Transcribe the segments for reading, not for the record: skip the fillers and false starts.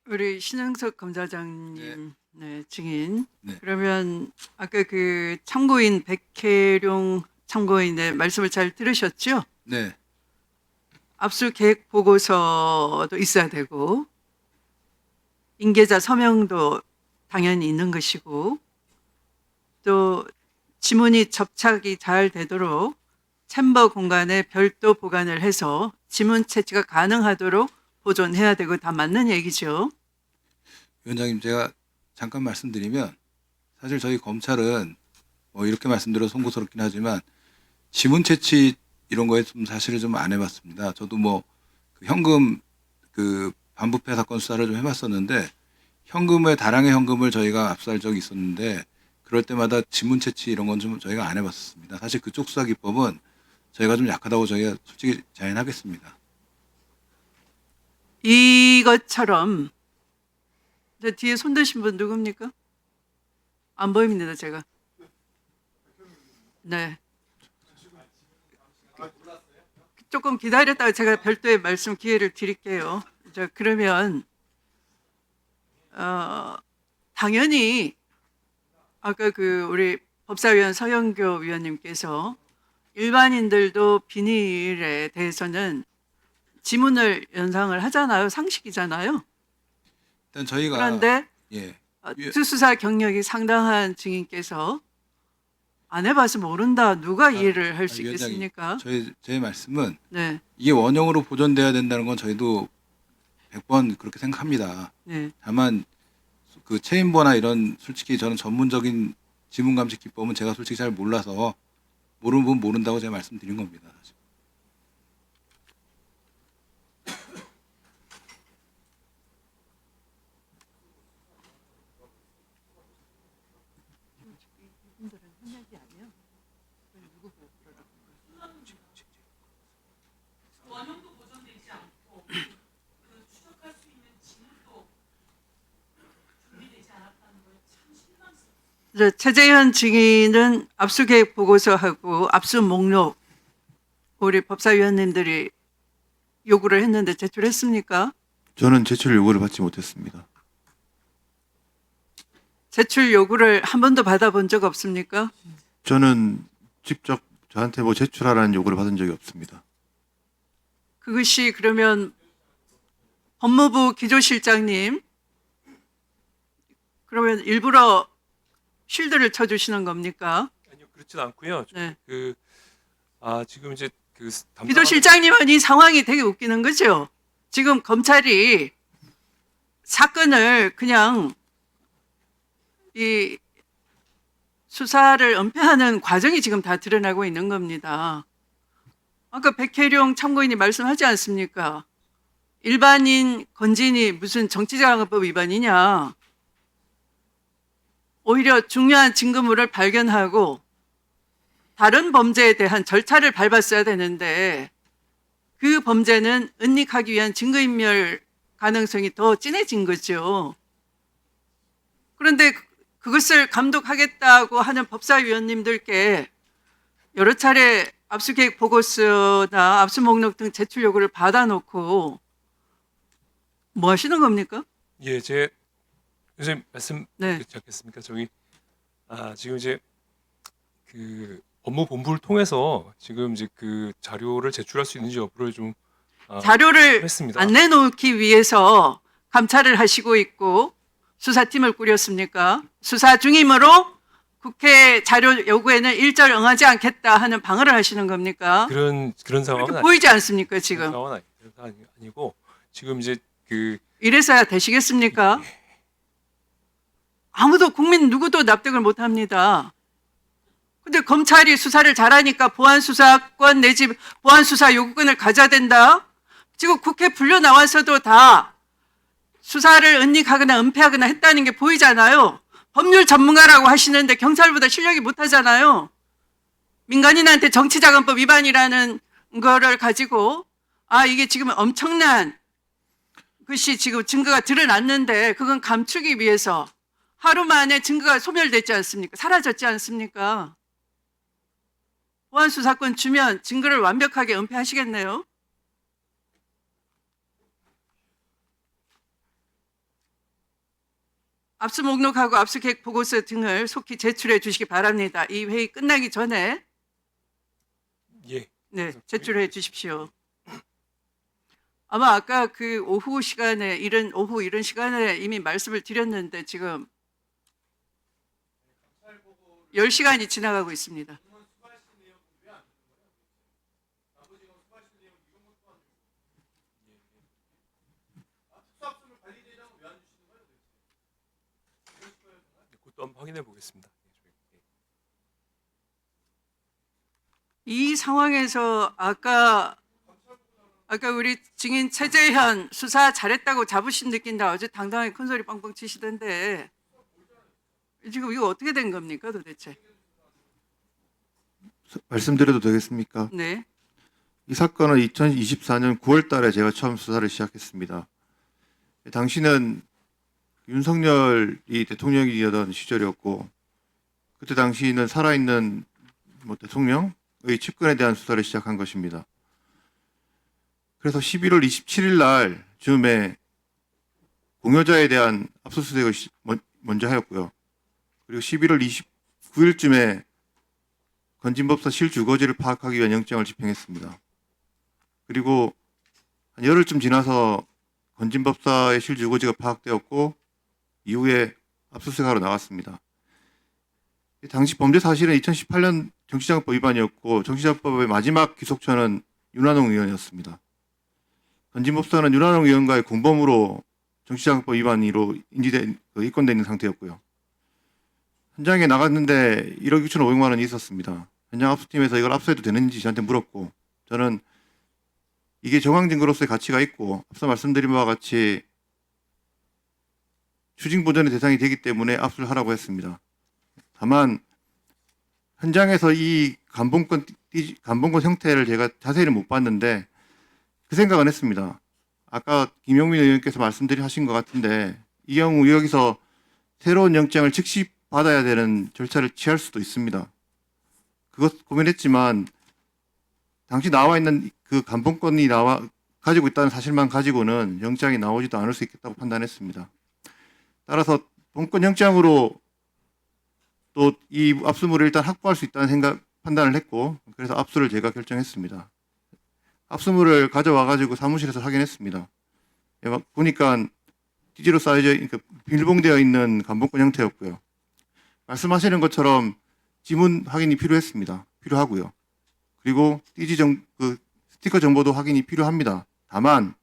우리 신영석 검사장님 네, 증인. 네. 그러면 아까 그 참고인 백혜룡 참고인의 말씀을 잘 들으셨죠? 네. 압수계획 보고서도 있어야 되고 인계자 서명도 당연히 있는 것이고 또 지문이 접착이 잘 되도록 챔버 공간에 별도 보관을 해서 지문 채취가 가능하도록 보존해야 되고 다 맞는 얘기죠. 위원장님, 제가 잠깐 말씀드리면 사실 저희 검찰은 뭐 이렇게 말씀드려 송구스럽긴 하지만 지문 채취 이런 거에 좀 사실을 좀 안 해봤습니다. 저도 뭐 그 현금 그 반부패 사건 수사를 좀 해봤었는데 현금의 다량의 현금을 저희가 압수할 적이 있었는데 그럴 때마다 지문 채취 이런 건 좀 저희가 안 해봤었습니다. 사실 그쪽 수사 기법은 저희가 좀 약하다고 저희가 솔직히 자인하겠습니다. 이것처럼 저 뒤에 손 드신 분 누굽니까? 안 보입니다, 제가. 네. 조금 기다렸다가 제가 별도의 말씀 기회를 드릴게요. 자, 그러면 당연히 아까 그 우리 법사위원 서영교 위원님께서 일반인들도 비닐에 대해서는 지문을 연상을 하잖아요. 상식이잖아요. 일단 저희가 그런데 예. 특수수사 경력이 상당한 증인께서 안 해봐서 모른다. 누가 이해를 할 수 위원장님, 있겠습니까? 제 말씀은 네, 이게 원형으로 보존돼야 된다는 건 저희도 100번 그렇게 생각합니다. 네. 다만 그 체인버나 이런 솔직히 저는 전문적인 지문 감식 기법은 제가 솔직히 잘 몰라서 모르는 분 모른다고 제가 말씀드린 겁니다. 사실. 최재현 증인은 압수계획 보고서하고 압수 목록 우리 법사위원님들이 요구를 했는데 제출했습니까? 저는 제출 요구를 받지 못했습니다. 제출 요구를 한 번도 받아본 적 없습니까? 저는 직접 저한테 뭐 제출하라는 요구를 받은 적이 없습니다. 그것이 그러면 법무부 기조실장님 그러면 일부러 쉴드를 쳐주시는 겁니까? 아니요, 그렇진 않고요. 네. 지금 이제 그 기조실장님은 이 상황이 되게 웃기는 거죠. 지금 검찰이 사건을 그냥 이 수사를 은폐하는 과정이 지금 다 드러나고 있는 겁니다. 아까 백혜룡 참고인이 말씀하지 않습니까? 일반인 건진이 무슨 정치자금법 위반이냐. 오히려 중요한 증거물을 발견하고 다른 범죄에 대한 절차를 밟았어야 되는데 그 범죄는 은닉하기 위한 증거인멸 가능성이 더 진해진 거죠. 그런데 그것을 감독하겠다고 하는 법사위원님들께 여러 차례 압수계획 보고서나 압수 목록 등 제출 요구를 받아놓고 뭐 하시는 겁니까? 예, 제 선생님 말씀 네. 듣지 않겠습니까? 지금 이제 그 법무본부를 통해서 지금 이제 그 자료를 제출할 수 있는지 여부를 좀 자료를 했습니다. 안 내놓기 위해서 감찰을 하시고 있고 수사팀을 꾸렸습니까? 수사 중이므로 국회 자료 요구에는 일절 응하지 않겠다 하는 방어를 하시는 겁니까? 그런 상황은 그렇게 보이지 않습니까 그런 지금? 상황은 아니고 지금 이제 그 이래서야 되시겠습니까? 아무도 국민 누구도 납득을 못합니다. 근데 검찰이 수사를 잘하니까 보안수사권 내지 보안수사 요구권을 가져야 된다. 지금 국회 불려 나와서도 다 수사를 은닉하거나 은폐하거나 했다는 게 보이잖아요. 법률 전문가라고 하시는데 경찰보다 실력이 못하잖아요. 민간인한테 정치자금법 위반이라는 거를 가지고 이게 지금 엄청난 것이 지금 증거가 드러났는데 그건 감추기 위해서 하루 만에 증거가 소멸됐지 않습니까? 사라졌지 않습니까? 보안수사권 주면 증거를 완벽하게 은폐하시겠네요. 압수 목록하고 압수 계획 보고서 등을 속히 제출해 주시기 바랍니다. 이 회의 끝나기 전에 예. 네, 제출해 주십시오. 아마 아까 그 오후 이른 시간에 이미 말씀을 드렸는데 지금 10시간이 지나가고 있습니다. 그것도 한번 확인해 보겠습니다. 이 상황에서 아까 우리 증인 최재현 수사 잘했다고 자부심 느낀다. 어제 당당하게 큰소리 뻥뻥 치시던데 지금 이거 어떻게 된 겁니까 도대체? 말씀드려도 되겠습니까? 네. 이 사건은 2024년 9월 달에 제가 처음 수사를 시작했습니다. 당시는 윤석열이 대통령이던 시절이었고 그때 당시는 살아있는 대통령의 측근에 대한 수사를 시작한 것입니다. 그래서 11월 27일 날 즈음에 공여자에 대한 압수수색을 먼저 하였고요. 그리고 11월 29일쯤에 건진법사 실주거지를 파악하기 위한 영장을 집행했습니다. 그리고 한 열흘쯤 지나서 건진법사의 실주거지가 파악되었고 이후에 압수수색하러 나갔습니다. 당시 범죄 사실은 2018년 정치자금법 위반이었고 정치자금법의 마지막 기속처는 윤한홍 의원이었습니다. 건진법사는 윤한홍 의원과의 공범으로 정치자금법 위반으로 입건돼 있는 상태였고요. 현장에 나갔는데 1억 6,500만 원이 있었습니다. 현장 압수팀에서 이걸 압수해도 되는지 저한테 물었고 저는 이게 정황 증거로서의 가치가 있고 앞서 말씀드린 바와 같이 추징 보전의 대상이 되기 때문에 압수를 하라고 했습니다. 다만 현장에서 이 감봉권 형태를 제가 자세히는 못 봤는데 그 생각은 했습니다. 아까 김용민 의원께서 하신 것 같은데 이 경우 여기서 새로운 영장을 즉시 받아야 되는 절차를 취할 수도 있습니다. 그것 고민했지만 당시 나와 있는 그 감봉권이 가지고 있다는 사실만 가지고는 영장이 나오지도 않을 수 있겠다고 판단했습니다. 따라서 본권 영장으로 또 이 압수물을 일단 확보할 수 있다는 판단을 했고 그래서 압수를 제가 결정했습니다. 압수물을 가져와 가지고 사무실에서 확인했습니다. 보니까 띠지로 쌓여져 빌봉되어 있는 감봉권 형태였고요. 말씀하시는 것처럼 지문 확인이 필요하고요. 그리고 띠지 스티커 정보도 확인이 필요합니다. 다만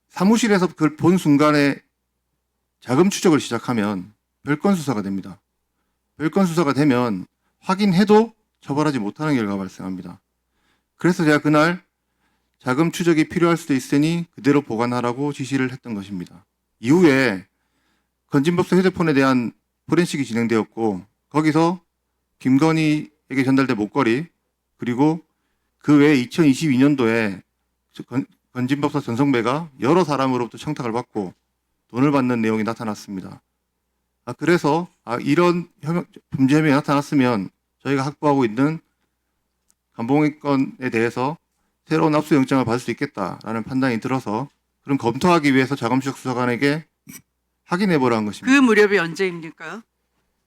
사무실에서 그걸 본 순간에 자금 추적을 시작하면 별건 수사가 됩니다. 별건 수사가 되면 확인해도 처벌하지 못하는 결과가 발생합니다. 그래서 제가 그날 자금 추적이 필요할 수도 있으니 그대로 보관하라고 지시를 했던 것입니다. 이후에 건진법사 휴대폰에 대한 포렌식이 진행되었고 거기서 김건희에게 전달된 목걸이 그리고 그 외에 2022년도에 건진법사 전성배가 여러 사람으로부터 청탁을 받고 돈을 받는 내용이 나타났습니다. 그래서 이런 범죄 혐의가 나타났으면 저희가 확보하고 있는 감봉권에 대해서 새로운 압수영장을 받을 수 있겠다라는 판단이 들어서 그럼 검토하기 위해서 자금추적 수사관에게 확인해보라 한 것입니다. 그 무렵이 언제입니까?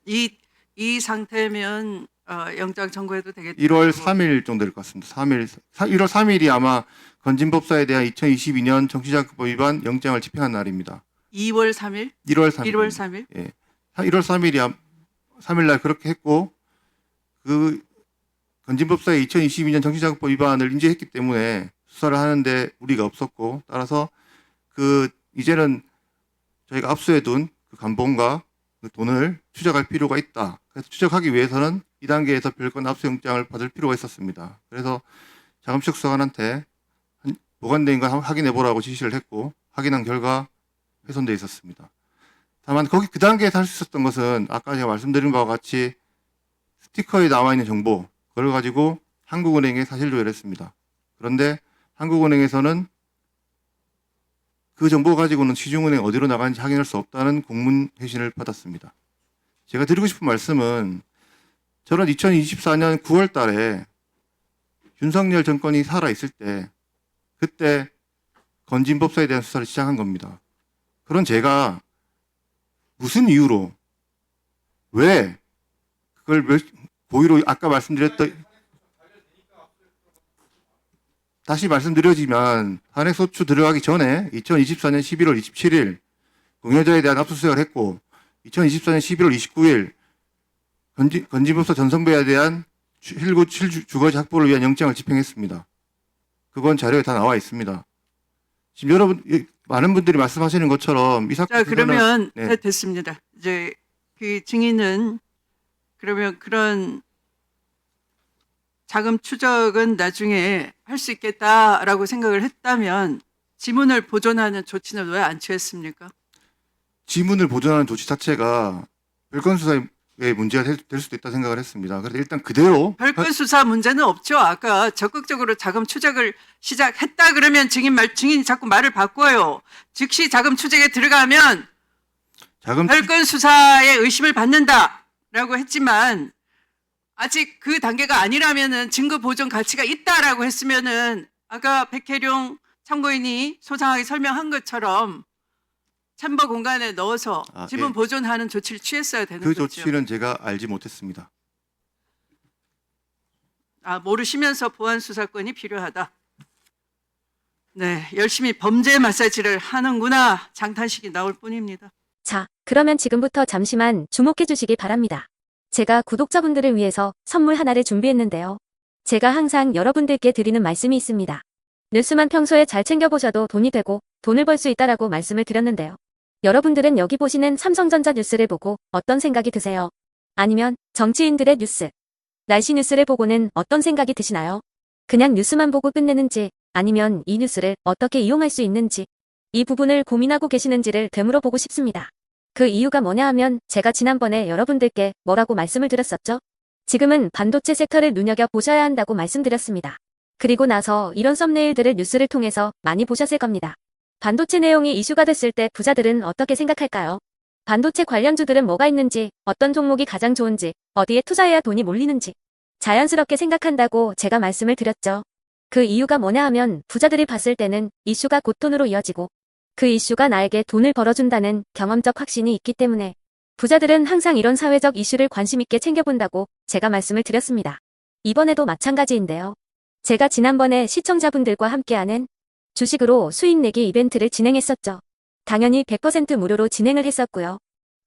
이 상태면 영장 청구해도 되겠다. 1월 3일 정도 될 것 같습니다. 1월 3일이 아마 건진법사에 대한 2022년 정치자금법 위반 영장을 집행한 날입니다. 2월 3일? 1월 3일. 1월 3일? 예. 1월 3일 날 그렇게 했고 그 건진법사의 2022년 정치자금법 위반을 인지했기 때문에 수사를 하는데 무리가 없었고 따라서 이제는 저희가 압수해둔 그 감봉과 그 돈을 추적할 필요가 있다. 그래서 추적하기 위해서는 이 단계에서 별건 압수영장을 받을 필요가 있었습니다. 그래서 자금추적 수사관한테 보관된 거 확인해보라고 지시를 했고 확인한 결과 훼손돼 있었습니다. 다만 그 단계에서 할 수 있었던 것은 아까 제가 말씀드린 바와 같이 스티커에 나와 있는 정보 그걸 가지고 한국은행에 사실 조회를 했습니다. 그런데 한국은행에서는 그 정보 가지고는 시중은행 어디로 나가는지 확인할 수 없다는 공문 회신을 받았습니다. 제가 드리고 싶은 말씀은 저는 2024년 9월 달에 윤석열 정권이 살아있을 때 그때 건진법사에 대한 수사를 시작한 겁니다. 그런 제가 무슨 이유로 왜 그걸 고의로 아까 말씀드렸던 다시 말씀드리지만 탄핵소추 들어가기 전에 2024년 11월 27일 공여자에 대한 압수수색을 했고 2024년 11월 29일 건진법사 전선배에 대한 실주거지 확보를 위한 영장을 집행했습니다. 그건 자료에 다 나와 있습니다. 지금 여러분 많은 분들이 말씀하시는 것처럼 이 사건 자, 그러면 네. 됐습니다. 이제 그 증인은 그러면 그런 자금 추적은 나중에 할 수 있겠다라고 생각을 했다면 지문을 보존하는 조치는 왜 안 취했습니까? 지문을 보존하는 조치 자체가 별건 수사에 문제가 될 수도 있다 생각을 했습니다. 그래서 일단 그대로 별건 수사 문제는 없죠. 아까 적극적으로 자금 추적을 시작했다 그러면 증인이 자꾸 말을 바꿔요. 즉시 자금 추적에 들어가면 별건 수사에 의심을 받는다라고 했지만 아직 그 단계가 아니라면은 증거 보존 가치가 있다라고 했으면은 아까 백혜룡 참고인이 소상하게 설명한 것처럼 챔버 공간에 넣어서 지문 예. 보존하는 조치를 취했어야 되는 그 거죠. 조치는 제가 알지 못했습니다. 모르시면서 보안 수사권이 필요하다. 네, 열심히 범죄 마사지를 하는구나 장탄식이 나올 뿐입니다. 자, 그러면 지금부터 잠시만 주목해 주시기 바랍니다. 제가 구독자분들을 위해서 선물 하나를 준비했는데요. 제가 항상 여러분들께 드리는 말씀이 있습니다. 뉴스만 평소에 잘 챙겨보셔도 돈이 되고 돈을 벌 수 있다라고 말씀을 드렸는데요. 여러분들은 여기 보시는 삼성전자 뉴스를 보고 어떤 생각이 드세요? 아니면 정치인들의 뉴스, 날씨 뉴스를 보고는 어떤 생각이 드시나요? 그냥 뉴스만 보고 끝내는지 아니면 이 뉴스를 어떻게 이용할 수 있는지 이 부분을 고민하고 계시는지를 되물어 보고 싶습니다. 그 이유가 뭐냐 하면 제가 지난번에 여러분들께 뭐라고 말씀을 드렸었죠? 지금은 반도체 섹터를 눈여겨보셔야 한다고 말씀드렸습니다. 그리고 나서 이런 썸네일들을 뉴스를 통해서 많이 보셨을 겁니다. 반도체 내용이 이슈가 됐을 때 부자들은 어떻게 생각할까요? 반도체 관련주들은 뭐가 있는지, 어떤 종목이 가장 좋은지, 어디에 투자해야 돈이 몰리는지 자연스럽게 생각한다고 제가 말씀을 드렸죠. 그 이유가 뭐냐 하면 부자들이 봤을 때는 이슈가 곧 돈으로 이어지고 그 이슈가 나에게 돈을 벌어준다는 경험적 확신이 있기 때문에 부자들은 항상 이런 사회적 이슈를 관심 있게 챙겨본다고 제가 말씀을 드렸습니다. 이번에도 마찬가지인데요. 제가 지난번에 시청자분들과 함께하는 주식으로 수익 내기 이벤트를 진행했었죠. 당연히 100% 무료로 진행을 했었고요.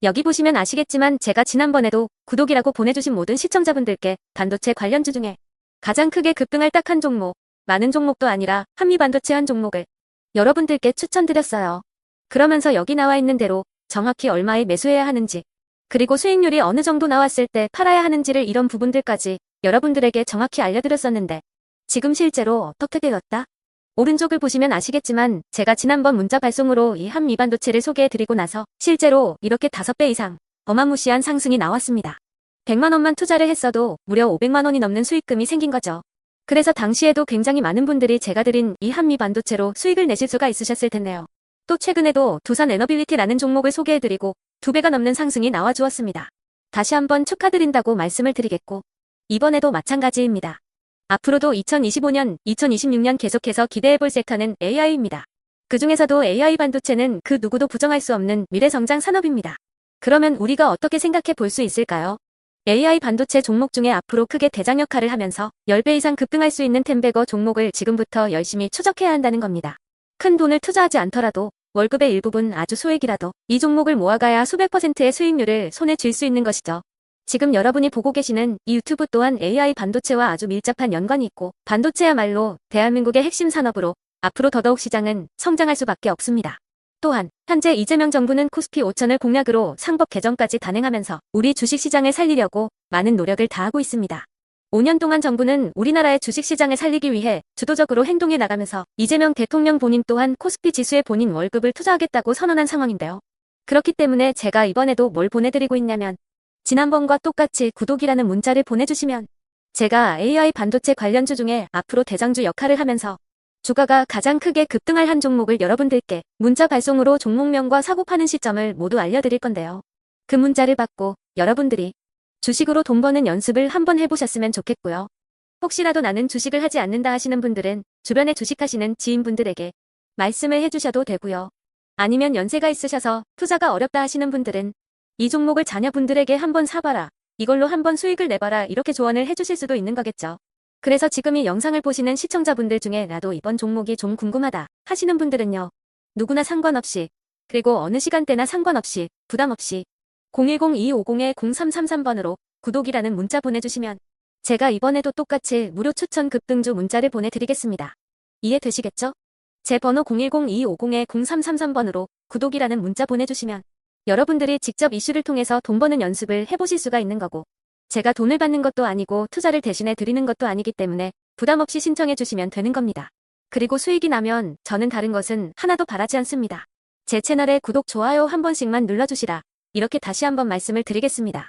여기 보시면 아시겠지만 제가 지난번에도 구독이라고 보내주신 모든 시청자분들께 반도체 관련주 중에 가장 크게 급등할 딱 한 종목, 많은 종목도 아니라 한미반도체 한 종목을 여러분들께 추천드렸어요. 그러면서 여기 나와 있는 대로 정확히 얼마에 매수해야 하는지, 그리고 수익률이 어느 정도 나왔을 때 팔아야 하는지를 이런 부분들까지 여러분들에게 정확히 알려드렸었는데 지금 실제로 어떻게 되었다? 오른쪽을 보시면 아시겠지만 제가 지난번 문자 발송으로 이 한미반도체를 소개해드리고 나서 실제로 이렇게 5배 이상 어마무시한 상승이 나왔습니다. 100만 원만 투자를 했어도 무려 500만 원이 넘는 수익금이 생긴 거죠. 그래서 당시에도 굉장히 많은 분들이 제가 드린 이 한미반도체로 수익을 내실 수가 있으셨을 텐데요. 또 최근에도 두산 에너빌리티라는 종목을 소개해드리고 2배가 넘는 상승이 나와주었습니다. 다시 한번 축하드린다고 말씀을 드리겠고 이번에도 마찬가지입니다. 앞으로도 2025년, 2026년 계속해서 기대해볼 섹터는 AI입니다. 그 중에서도 AI 반도체는 그 누구도 부정할 수 없는 미래성장 산업입니다. 그러면 우리가 어떻게 생각해 볼 수 있을까요? AI 반도체 종목 중에 앞으로 크게 대장 역할을 하면서 10배 이상 급등할 수 있는 템베거 종목을 지금부터 열심히 추적해야 한다는 겁니다. 큰 돈을 투자하지 않더라도 월급의 일부분 아주 소액이라도 이 종목을 모아가야 수백 %의 수익률을 손에 쥘 수 있는 것이죠. 지금 여러분이 보고 계시는 이 유튜브 또한 AI 반도체와 아주 밀접한 연관이 있고 반도체야말로 대한민국의 핵심 산업으로 앞으로 더더욱 시장은 성장할 수밖에 없습니다. 또한 현재 이재명 정부는 코스피 5천을 공약으로 상법 개정까지 단행하면서 우리 주식시장을 살리려고 많은 노력을 다하고 있습니다. 5년 동안 정부는 우리나라의 주식시장을 살리기 위해 주도적으로 행동해 나가면서 이재명 대통령 본인 또한 코스피 지수에 본인 월급을 투자하겠다고 선언한 상황인데요. 그렇기 때문에 제가 이번에도 뭘 보내드리고 있냐면 지난번과 똑같이 구독이라는 문자를 보내주시면 제가 AI 반도체 관련주 중에 앞으로 대장주 역할을 하면서 주가가 가장 크게 급등할 한 종목을 여러분들께 문자 발송으로 종목명과 사고 파는 시점을 모두 알려드릴 건데요. 그 문자를 받고 여러분들이 주식으로 돈 버는 연습을 한번 해보셨으면 좋겠고요. 혹시라도 나는 주식을 하지 않는다 하시는 분들은 주변에 주식하시는 지인분들에게 말씀을 해주셔도 되고요. 아니면 연세가 있으셔서 투자가 어렵다 하시는 분들은 이 종목을 자녀분들에게 한번 사봐라. 이걸로 한번 수익을 내봐라. 이렇게 조언을 해주실 수도 있는 거겠죠. 그래서 지금 이 영상을 보시는 시청자분들 중에 나도 이번 종목이 좀 궁금하다 하시는 분들은요. 누구나 상관없이, 그리고 어느 시간대나 상관없이, 부담없이 010-2250-0333번으로 구독이라는 문자 보내주시면 제가 이번에도 똑같이 무료 추천 급등주 문자를 보내드리겠습니다. 이해되시겠죠? 제 번호 010-2250-0333번으로 구독이라는 문자 보내주시면 여러분들이 직접 이슈를 통해서 돈 버는 연습을 해보실 수가 있는 거고, 제가 돈을 받는 것도 아니고 투자를 대신해 드리는 것도 아니기 때문에 부담 없이 신청해 주시면 되는 겁니다. 그리고 수익이 나면 저는 다른 것은 하나도 바라지 않습니다. 제 채널에 구독, 좋아요 한 번씩만 눌러주시라. 이렇게 다시 한번 말씀을 드리겠습니다.